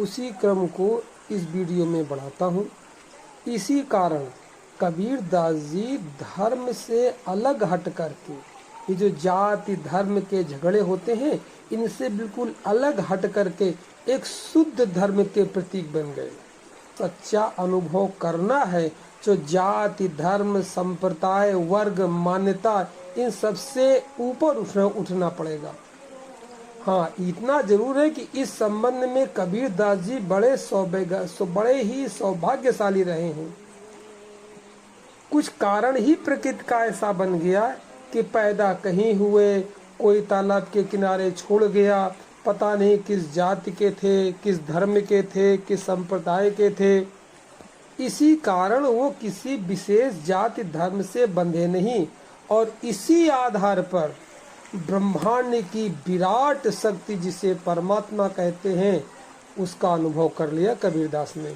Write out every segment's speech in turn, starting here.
उसी क्रम को इस वीडियो में बढ़ाता हूँ। इसी कारण कबीर दास जी धर्म से अलग हट करके, ये जो जाति धर्म के झगड़े होते हैं, इनसे बिल्कुल अलग हट करके एक शुद्ध धर्म के प्रतीक बन गए। सच्चा अनुभव करना है जो जाति धर्म संप्रदाय वर्ग मान्यता इन सबसे ऊपर उठना पड़ेगा। हाँ, इतना जरूर है कि इस संबंध में कबीर दास जी बड़े ही सौभाग्यशाली रहे हैं। कुछ कारण ही प्रकृति का ऐसा बन गया कि पैदा कहीं हुए, कोई तालाब के किनारे छोड़ गया, पता नहीं किस जाति के थे, किस धर्म के थे, किस संप्रदाय के थे। इसी कारण वो किसी विशेष जाति धर्म से बंधे नहीं और इसी आधार पर ब्रह्मांड की विराट शक्ति जिसे परमात्मा कहते हैं उसका अनुभव कर लिया कबीरदास ने।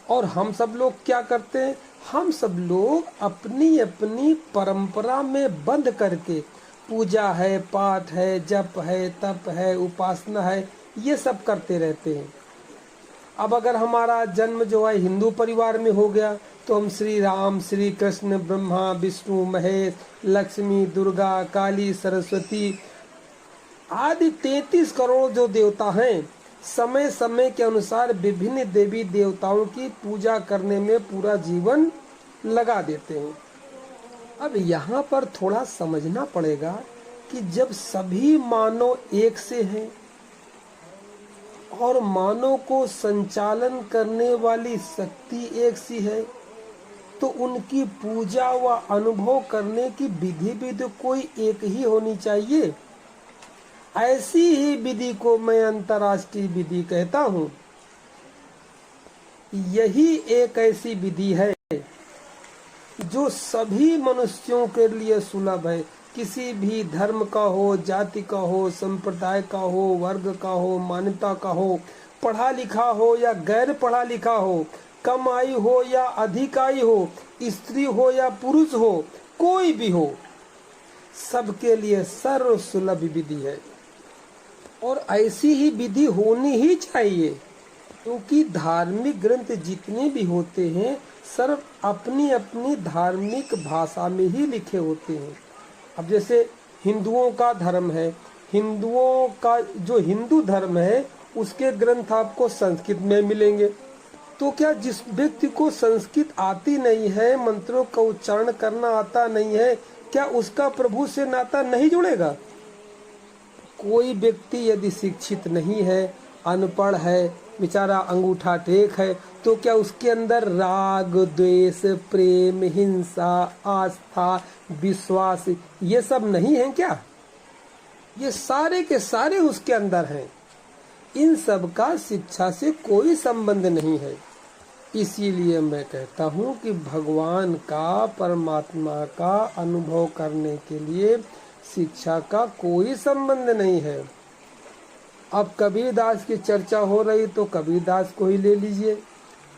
और हम सब लोग क्या करते हैं? हम सब लोग अपनी अपनी परंपरा में बंध करके पूजा है, पाठ है, जप है, तप है, उपासना है, ये सब करते रहते हैं। अब अगर हमारा जन्म जो है हिंदू परिवार में हो गया तो हम श्री राम, श्री कृष्ण, ब्रह्मा, विष्णु, महेश, लक्ष्मी, दुर्गा, काली, सरस्वती आदि 33 करोड़ जो देवता हैं, समय समय के अनुसार विभिन्न देवी देवताओं की पूजा करने में पूरा जीवन लगा देते हैं। अब यहाँ पर थोड़ा समझना पड़ेगा कि जब सभी मानव एक से हैं और मानव को संचालन करने वाली शक्ति एक सी है, तो उनकी पूजा व अनुभव करने की विधि भी तो कोई एक ही होनी चाहिए। ऐसी ही विधि को मैं अंतर्राष्ट्रीय विधि कहता हूँ। यही एक ऐसी विधि है जो सभी मनुष्यों के लिए सुलभ है। किसी भी धर्म का हो, जाति का हो, संप्रदाय का हो, वर्ग का हो, मान्यता का हो, पढ़ा लिखा हो या गैर पढ़ा लिखा हो, कम आयु हो या अधिक आयु हो, स्त्री हो या पुरुष हो, कोई भी हो, सबके लिए सर्व सुलभ विधि है। और ऐसी ही विधि होनी ही चाहिए, क्योंकि धार्मिक ग्रंथ जितने भी होते हैं सर्व अपनी अपनी धार्मिक भाषा में ही लिखे होते हैं। अब जैसे हिंदुओं का धर्म है, हिंदुओं का जो हिंदू धर्म है उसके ग्रंथ आपको संस्कृत में मिलेंगे। तो क्या जिस व्यक्ति को संस्कृत आती नहीं है, मंत्रों का उच्चारण करना आता नहीं है, क्या उसका प्रभु से नाता नहीं जुड़ेगा? कोई व्यक्ति यदि शिक्षित नहीं है, अनपढ़ है, बेचारा अंगूठा टेक है, तो क्या उसके अंदर राग, द्वेष, प्रेम, हिंसा, आस्था, विश्वास ये सब नहीं है क्या? ये सारे के सारे उसके अंदर हैं। इन सब का शिक्षा से कोई संबंध नहीं है। इसीलिए मैं कहता हूँ कि भगवान का, परमात्मा का अनुभव करने के लिए शिक्षा का कोई संबंध नहीं है। अब कबीरदास की चर्चा हो रही तो कबीरदास को ही ले लीजिए।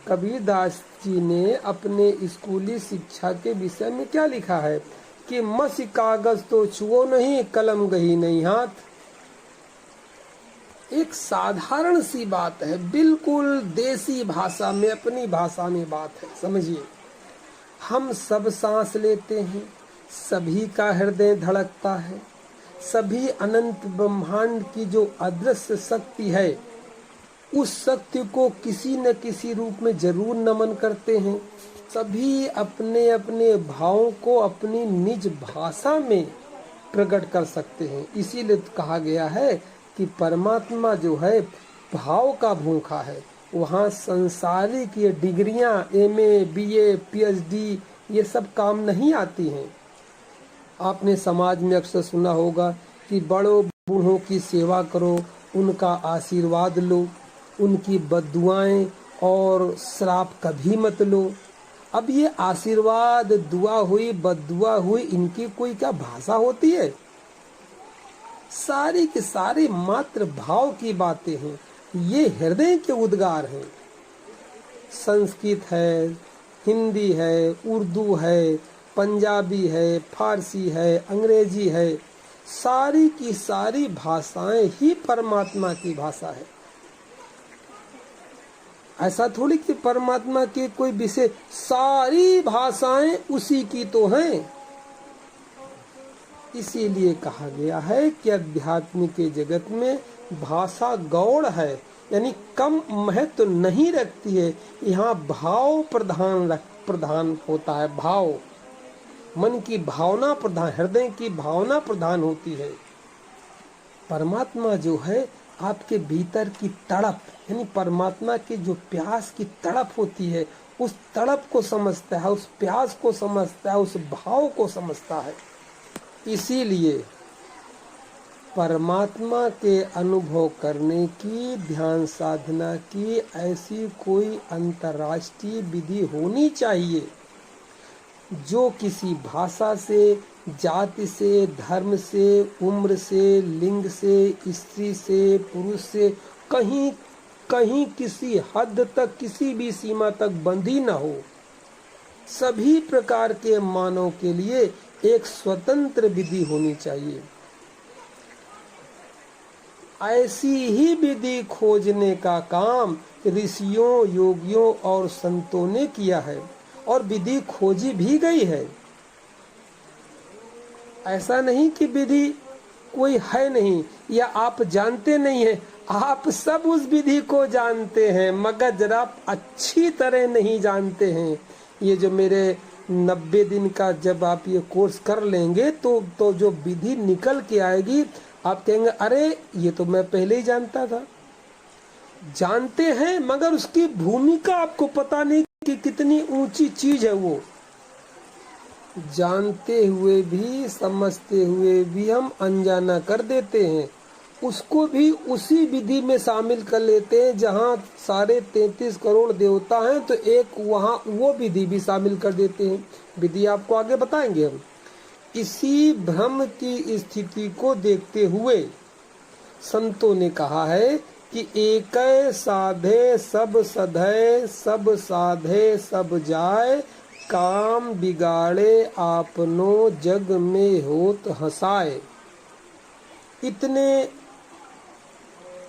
कबीरदास जी ने अपने स्कूली शिक्षा के विषय में क्या लिखा है कि मसी कागज तो छुओ नहीं, कलम गही नहीं हाथ। एक साधारण सी बात है, बिल्कुल देसी भाषा में, अपनी भाषा में बात है, समझिए। हम सब सांस लेते हैं, सभी का हृदय धड़कता है, सभी अनंत ब्रह्मांड की जो अदृश्य शक्ति है उस शक्ति को किसी न किसी रूप में जरूर नमन करते हैं। सभी अपने अपने भावों को अपनी निज भाषा में प्रकट कर सकते हैं। इसीलिए कहा गया है कि परमात्मा जो है भाव का भूखा है। वहाँ संसारिक ये डिग्रियां MA, BA, PhD ये सब काम नहीं आती हैं। आपने समाज में अक्सर सुना होगा कि बड़ों बूढ़ों की सेवा करो, उनका आशीर्वाद लो, उनकी बद्दुआएं और श्राप कभी मत लो। अब ये आशीर्वाद, दुआ हुई, बद्दुआ हुई, इनकी कोई क्या भाषा होती है? सारी की सारी मात्र भाव की बातें हैं। ये हृदय के उद्गार हैं। संस्कृत है, हिंदी है, उर्दू है, पंजाबी है, फारसी है, अंग्रेजी है, सारी की सारी भाषाएं ही परमात्मा की भाषा है। ऐसा थोड़ी कि परमात्मा के कोई विषय, सारी भाषाएं उसी की तो हैं। इसीलिए कहा गया है कि अध्यात्म के जगत में भाषा गौड़ है, यानी कम महत्व नहीं रखती है। यहाँ भाव प्रधान होता है। भाव, मन की भावना प्रधान, हृदय की भावना प्रधान होती है। परमात्मा जो है आपके भीतर की तड़प, यानी परमात्मा की जो प्यास की तड़प होती है, उस तड़प को समझता है, उस प्यास को समझता है, उस भाव को समझता है। इसीलिए परमात्मा के अनुभव करने की, ध्यान साधना की ऐसी कोई अंतर्राष्ट्रीय विधि होनी चाहिए जो किसी भाषा से, जाति से, धर्म से, उम्र से, लिंग से, स्त्री से, पुरुष से कहीं कहीं किसी हद तक, किसी भी सीमा तक बंधी न हो। सभी प्रकार के मानव के लिए एक स्वतंत्र विधि होनी चाहिए। ऐसी ही विधि खोजने का काम ऋषियों, योगियों और संतों ने किया है और विधि खोजी भी गई है। ऐसा नहीं कि विधि कोई है नहीं या आप जानते नहीं हैं, आप सब उस विधि को जानते हैं, मगर जरा अच्छी तरह नहीं जानते हैं। ये जो मेरे 90 दिन का जब आप ये कोर्स कर लेंगे तो जो विधि निकल के आएगी, आप कहेंगे अरे ये तो मैं पहले ही जानता था। जानते हैं मगर उसकी भूमिका आपको पता नहीं कि कितनी ऊंची चीज है वो। जानते हुए भी, समझते हुए भी हम अनजाना कर देते हैं। उसको भी उसी विधि में शामिल कर लेते हैं जहाँ सारे 33 करोड़ देवता हैं, तो एक वहाँ वो विधि भी शामिल कर देते हैं। विधि आपको आगे बताएंगे हम। इसी भ्रम की स्थिति को देखते हुए संतों ने कहा है कि एक साधे सब सधे, सब साधे सब जाए, काम बिगाड़े आपनो जग में होत हंसाए। इतने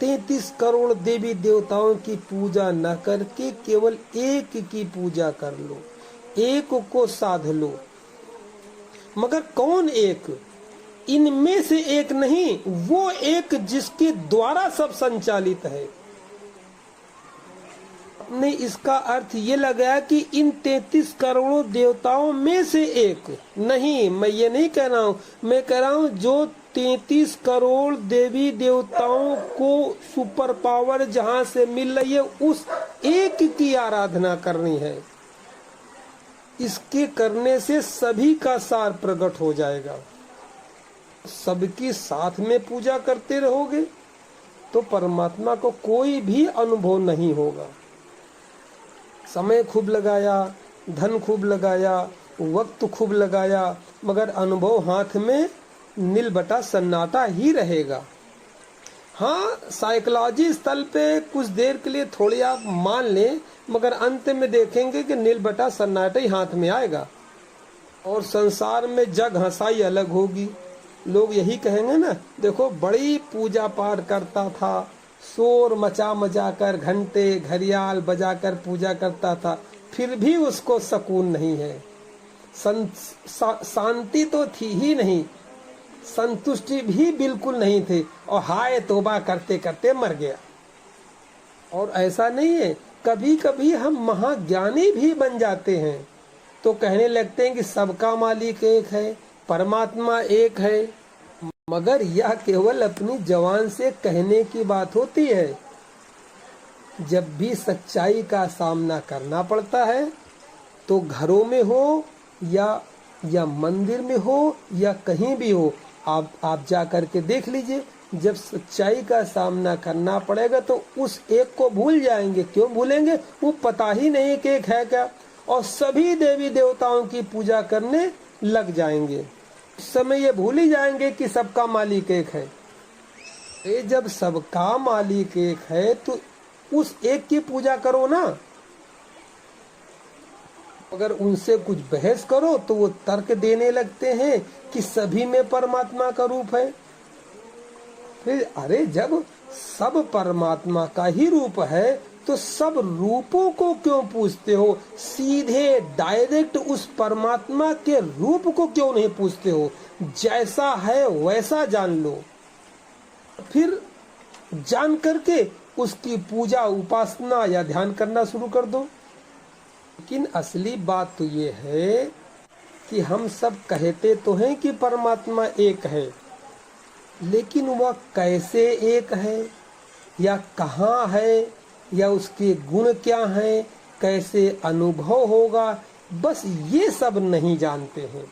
33 करोड़ देवी देवताओं की पूजा न करके केवल एक की पूजा कर लो, एक को साध लो। मगर कौन एक? इनमें से एक नहीं, वो एक जिसके द्वारा सब संचालित है। ने इसका अर्थ ये लगाया कि इन 33 करोड़ देवताओं में से एक नहीं। मैं ये नहीं कह रहा हूँ, मैं कह रहा हूँ जो 33 करोड़ देवी देवताओं को सुपर पावर जहाँ से मिल रही है, उस एक की आराधना करनी है। इसके करने से सभी का सार प्रकट हो जाएगा। सबकी साथ में पूजा करते रहोगे तो परमात्मा को कोई भी अनुभव नहीं होगा। समय खूब लगाया, धन खूब लगाया, वक्त खूब लगाया, मगर अनुभव हाथ में नील बटा सन्नाटा ही रहेगा। हाँ, साइकोलॉजी स्थल पे कुछ देर के लिए थोड़ी आप मान लें, मगर अंत में देखेंगे कि नील बटा सन्नाटा ही हाथ में आएगा और संसार में जग हंसाई अलग होगी। लोग यही कहेंगे ना, देखो बड़ी पूजा पाठ करता था, शोर मचा कर, घंटे घड़ियाल बजाकर पूजा करता था, फिर भी उसको सुकून नहीं है, शांति तो थी ही नहीं, संतुष्टि भी बिल्कुल नहीं थी, और हाय तौबा करते करते मर गया। और ऐसा नहीं है, कभी कभी हम महाज्ञानी भी बन जाते हैं तो कहने लगते हैं कि सबका मालिक एक है, परमात्मा एक है, मगर यह केवल अपनी जबान से कहने की बात होती है। जब भी सच्चाई का सामना करना पड़ता है, तो घरों में हो या मंदिर में हो या कहीं भी हो, आप जा करके देख लीजिए, जब सच्चाई का सामना करना पड़ेगा तो उस एक को भूल जाएंगे। क्यों भूलेंगे? वो पता ही नहीं कि एक है क्या, और सभी देवी देवताओं की पूजा करने लग जाएंगे। उस समय ये भूल ही जाएंगे कि सबका मालिक एक है। ये जब सबका मालिक एक है तो उस एक की पूजा करो ना। अगर उनसे कुछ बहस करो तो वो तर्क देने लगते हैं कि सभी में परमात्मा का रूप है। फिर अरे जब सब परमात्मा का ही रूप है तो सब रूपों को क्यों पूछते हो? सीधे डायरेक्ट उस परमात्मा के रूप को क्यों नहीं पूछते हो? जैसा है वैसा जान लो, फिर जान करके उसकी पूजा, उपासना या ध्यान करना शुरू कर दो। लेकिन असली बात तो ये है कि हम सब कहते तो हैं कि परमात्मा एक है, लेकिन वह कैसे एक है, या कहाँ है, या उसके गुण क्या हैं, कैसे अनुभव होगा, बस ये सब नहीं जानते हैं।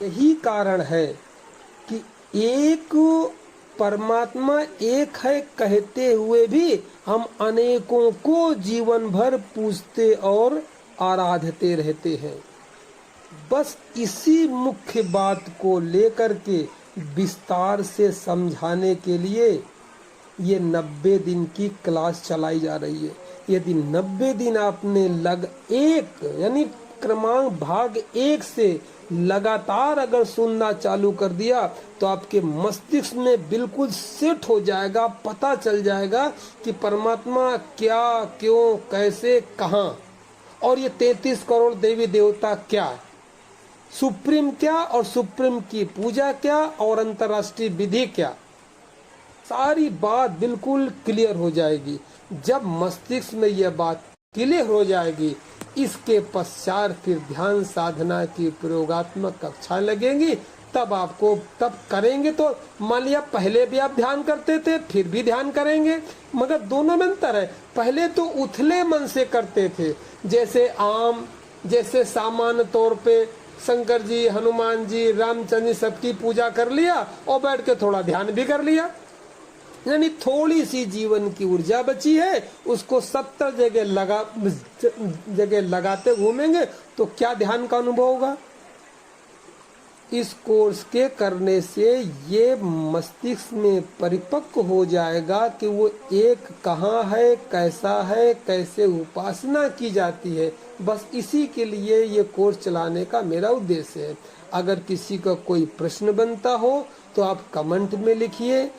यही कारण है कि एक परमात्मा एक है कहते हुए भी हम अनेकों को जीवन भर पूजते और आराधते रहते हैं। बस इसी मुख्य बात को लेकर के विस्तार से समझाने के लिए ये 90 दिन की क्लास चलाई जा रही है। यदि 90 दिन आपने यानी क्रमांक भाग 1 से लगातार अगर सुनना चालू कर दिया तो आपके मस्तिष्क में बिल्कुल सेट हो जाएगा, पता चल जाएगा कि परमात्मा क्या, क्यों, कैसे, कहाँ, और ये 33 करोड़ देवी देवता क्या, सुप्रीम क्या, और सुप्रीम की पूजा क्या, और अंतर्राष्ट्रीय विधि क्या। सारी बात बिल्कुल क्लियर हो जाएगी। जब मस्तिष्क में यह बात क्लियर हो जाएगी, इसके पश्चात फिर ध्यान साधना की प्रयोगात्मक कक्षा लगेंगी। तब करेंगे तो मान लिया पहले भी आप ध्यान करते थे, फिर भी ध्यान करेंगे, मगर दोनों में अंतर है। पहले तो उथले मन से करते थे, जैसे सामान्य तौर पे शंकर जी, हनुमान जी, रामचंद्र जी सबकी पूजा कर लिया और बैठ के थोड़ा ध्यान भी कर लिया, यानी थोड़ी सी जीवन की ऊर्जा बची है, उसको 70 जगह लगाते घूमेंगे तो क्या ध्यान का अनुभव होगा। इस कोर्स के करने से ये मस्तिष्क में परिपक्व हो जाएगा कि वो एक कहाँ है, कैसा है, कैसे उपासना की जाती है। बस इसी के लिए ये कोर्स चलाने का मेरा उद्देश्य है। अगर किसी का कोई प्रश्न बनता हो तो आप कमेंट में लिखिए,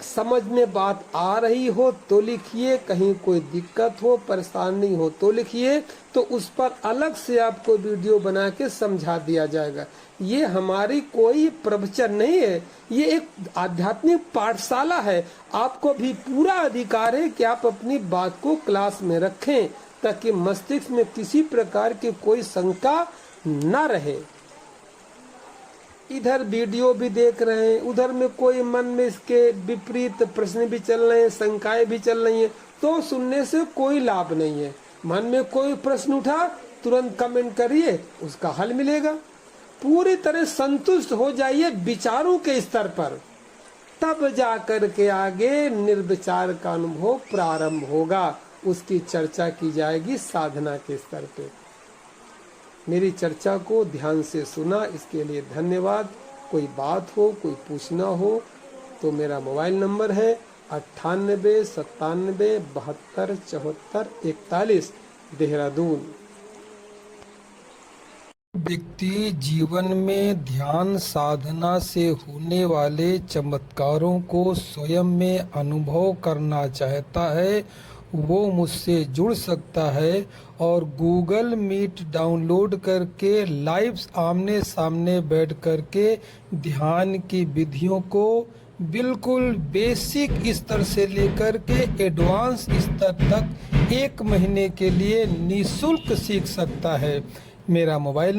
समझ में बात आ रही हो तो लिखिए, कहीं कोई दिक्कत हो, परेशानी हो तो लिखिए, तो उस पर अलग से आपको वीडियो बना के समझा दिया जाएगा। ये हमारी कोई प्रवचन नहीं है, ये एक आध्यात्मिक पाठशाला है। आपको भी पूरा अधिकार है कि आप अपनी बात को क्लास में रखें, ताकि मस्तिष्क में किसी प्रकार की कोई शंका न रहे। इधर वीडियो भी देख रहे हैं, उधर में कोई मन में इसके विपरीत प्रश्न भी चल रहे हैं, शंकाएं भी चल रही हैं, तो सुनने से कोई लाभ नहीं है। मन में कोई प्रश्न उठा, तुरंत कमेंट करिए, उसका हल मिलेगा। पूरी तरह संतुष्ट हो जाइए विचारों के स्तर पर, तब जाकर के आगे निर्विचार का अनुभव प्रारंभ होगा। उसकी चर्चा की जाएगी साधना के स्तर पे। मेरी चर्चा को ध्यान से सुना, इसके लिए धन्यवाद। कोई बात हो, कोई पूछना हो तो मेरा मोबाइल नंबर है 98 97 72 74 41, देहरादून। व्यक्ति जीवन में ध्यान साधना से होने वाले चमत्कारों को स्वयं में अनुभव करना चाहता है, वो मुझसे जुड़ सकता है और गूगल मीट डाउनलोड करके लाइव आमने सामने बैठ करके ध्यान की विधियों को बिल्कुल बेसिक स्तर से लेकर के एडवांस स्तर तक 1 महीने के लिए निःशुल्क सीख सकता है। मेरा मोबाइल